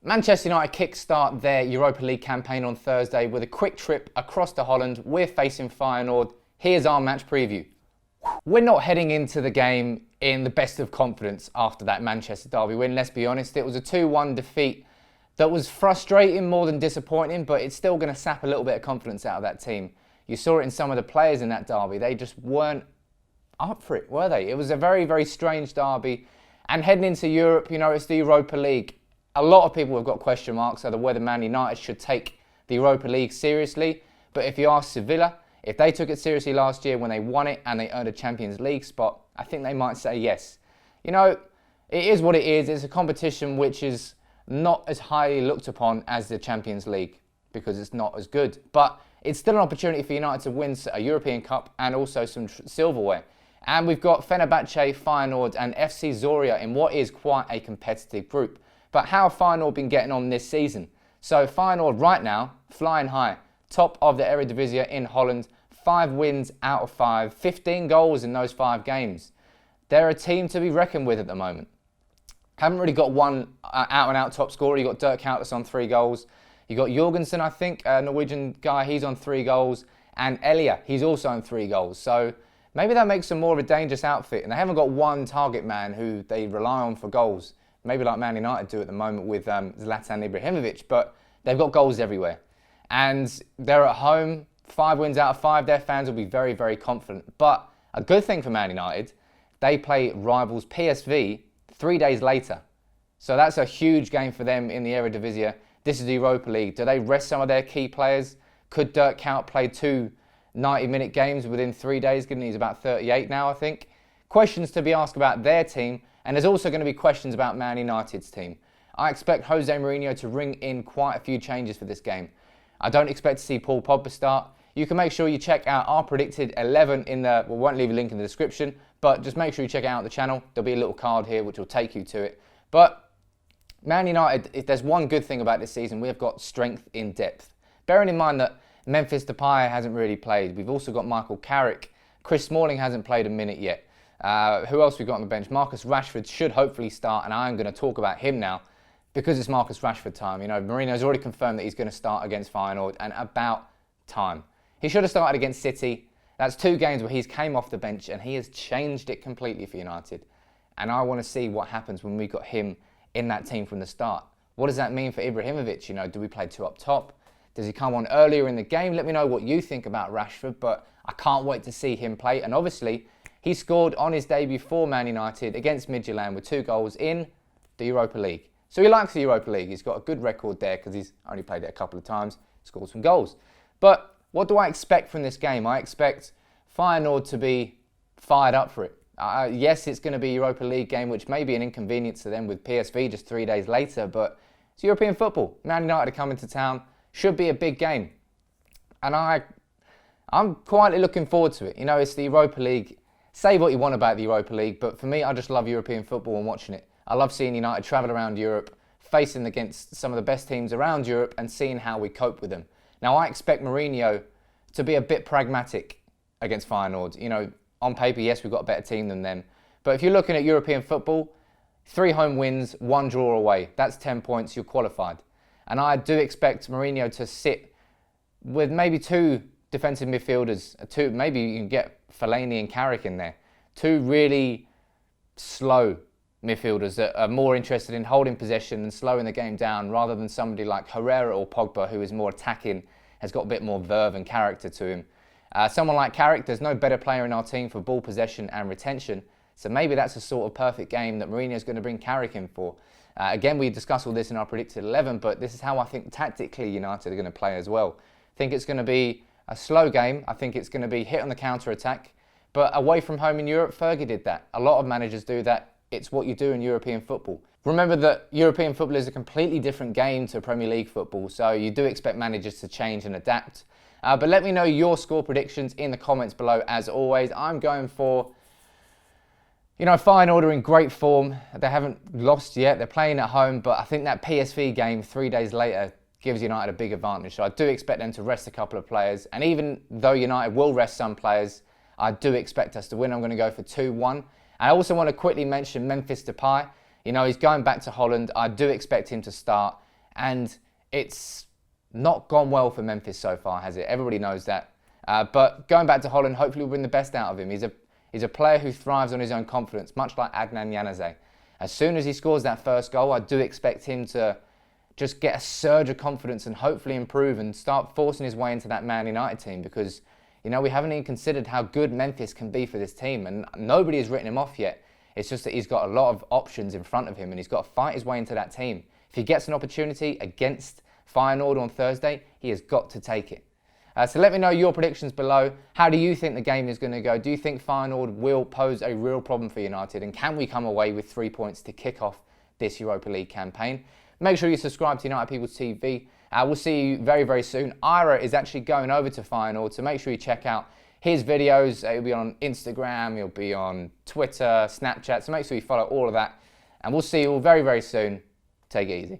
Manchester United kickstart their Europa League campaign on Thursday with a quick trip across to Holland. We're facing Feyenoord. Here's our match preview. We're not heading into the game in the best of confidence after that Manchester derby win, let's be honest. It was a 2-1 defeat that was frustrating more than disappointing, but it's still going to sap a little bit of confidence out of that team. You saw it in some of the players in that derby. They just weren't up for it, were they? It was a very, very strange derby. And heading into Europe, you know, it's the Europa League. A lot of people have got question marks over whether Man United should take the Europa League seriously. But if you ask Sevilla, if they took it seriously last year when they won it and they earned a Champions League spot, I think they might say yes. You know, it is what it is. It's a competition which is not as highly looked upon as the Champions League because it's not as good. But it's still an opportunity for United to win a European Cup and also some silverware. And we've got Fenerbahce, Feyenoord and FC Zorya in what is quite a competitive group. But how have Feyenoord been getting on this season? So Feyenoord right now, flying high, top of the Eredivisie in Holland, 5 wins out of 5, 15 goals in those 5 games. They're a team to be reckoned with at the moment. Haven't really got one out-and-out top scorer. You've got Dirk Kuyt that's on 3 goals. You've got Jorgensen, I think, a Norwegian guy, he's on 3 goals. And Elia, he's also on 3 goals. So maybe that makes them more of a dangerous outfit. And they haven't got one target man who they rely on for goals. Maybe like Man United do at the moment with Zlatan Ibrahimovic, but they've got goals everywhere. And they're at home, 5 wins out of 5, their fans will be very, very confident. But a good thing for Man United, they play rivals PSV 3 days later. So that's a huge game for them in the Eredivisie. This is the Europa League. Do they rest some of their key players? Could Dirk Kuyt play 2 90-minute games within 3 days, given he's about 38 now, I think? Questions to be asked about their team. And there's also going to be questions about Man United's team. I expect Jose Mourinho to ring in quite a few changes for this game. I don't expect to see Paul Pogba start. You can make sure you check out our predicted 11 in the, we won't leave a link in the description, but just make sure you check out the channel. There'll be a little card here which will take you to it. But Man United, if there's one good thing about this season, we have got strength in depth. Bearing in mind that Memphis Depay hasn't really played. We've also got Michael Carrick. Chris Smalling hasn't played a minute yet. Who else we got on the bench? Marcus Rashford should hopefully start, and I'm going to talk about him now because it's Marcus Rashford time. You know, Mourinho's already confirmed that he's going to start against Feyenoord, and about time. He should have started against City. That's 2 games where he's came off the bench and he has changed it completely for United. And I want to see what happens when we got him in that team from the start. What does that mean for Ibrahimovic? You know, do we play 2 up top? Does he come on earlier in the game? Let me know what you think about Rashford, but I can't wait to see him play. And obviously, he scored on his debut for Man United against Midtjylland with 2 goals in the Europa League. So he likes the Europa League. He's got a good record there because he's only played it a couple of times, scored some goals. But what do I expect from this game? I expect Feyenoord to be fired up for it. Yes, it's going to be a Europa League game, which may be an inconvenience to them with PSV just 3 days later, but it's European football. Man United are coming to town. Should be a big game. And I'm quietly looking forward to it. You know, it's the Europa League. Say what you want about the Europa League, but for me, I just love European football and watching it. I love seeing United travel around Europe, facing against some of the best teams around Europe and seeing how we cope with them. Now, I expect Mourinho to be a bit pragmatic against Feyenoord. You know, on paper, yes, we've got a better team than them. But if you're looking at European football, 3 home wins, 1 draw away. That's 10 points, you're qualified. And I do expect Mourinho to sit with maybe 2 defensive midfielders. Maybe you can get Fellaini and Carrick in there. 2 really slow midfielders that are more interested in holding possession and slowing the game down rather than somebody like Herrera or Pogba who is more attacking, has got a bit more verve and character to him. Someone like Carrick, there's no better player in our team for ball possession and retention. So maybe that's a sort of perfect game that Mourinho's going to bring Carrick in for. Again, we discussed all this in our predicted 11, but this is how I think tactically United are going to play as well. I think it's going to be a slow game. I think it's going to be hit on the counter-attack. But away from home in Europe, Fergie did that. A lot of managers do that. It's what you do in European football. Remember that European football is a completely different game to Premier League football, so you do expect managers to change and adapt. But let me know your score predictions in the comments below. As always, I'm going for, you know, Feyenoord are in great form. They haven't lost yet. They're playing at home, but I think that PSV game 3 days later gives United a big advantage. So I do expect them to rest a couple of players. And even though United will rest some players, I do expect us to win. I'm going to go for 2-1. I also want to quickly mention Memphis Depay. You know, he's going back to Holland. I do expect him to start. And it's not gone well for Memphis so far, has it? Everybody knows that. But going back to Holland, hopefully we'll bring the best out of him. He's a player who thrives on his own confidence, much like Adnan Januzaj. As soon as he scores that first goal, I do expect him to just get a surge of confidence and hopefully improve and start forcing his way into that Man United team, because, you know, we haven't even considered how good Memphis can be for this team, and nobody has written him off yet. It's just that he's got a lot of options in front of him and he's got to fight his way into that team. If he gets an opportunity against Feyenoord on Thursday, he has got to take it. So let me know your predictions below. How do you think the game is going to go? Do you think Feyenoord will pose a real problem for United? And can we come away with 3 points to kick off this Europa League campaign? Make sure you subscribe to United People TV. We'll see you very, very soon. Ira is actually going over to Feyenoord, so make sure you check out his videos. He'll be on Instagram, he'll be on Twitter, Snapchat, so make sure you follow all of that. And we'll see you all very, very soon. Take it easy.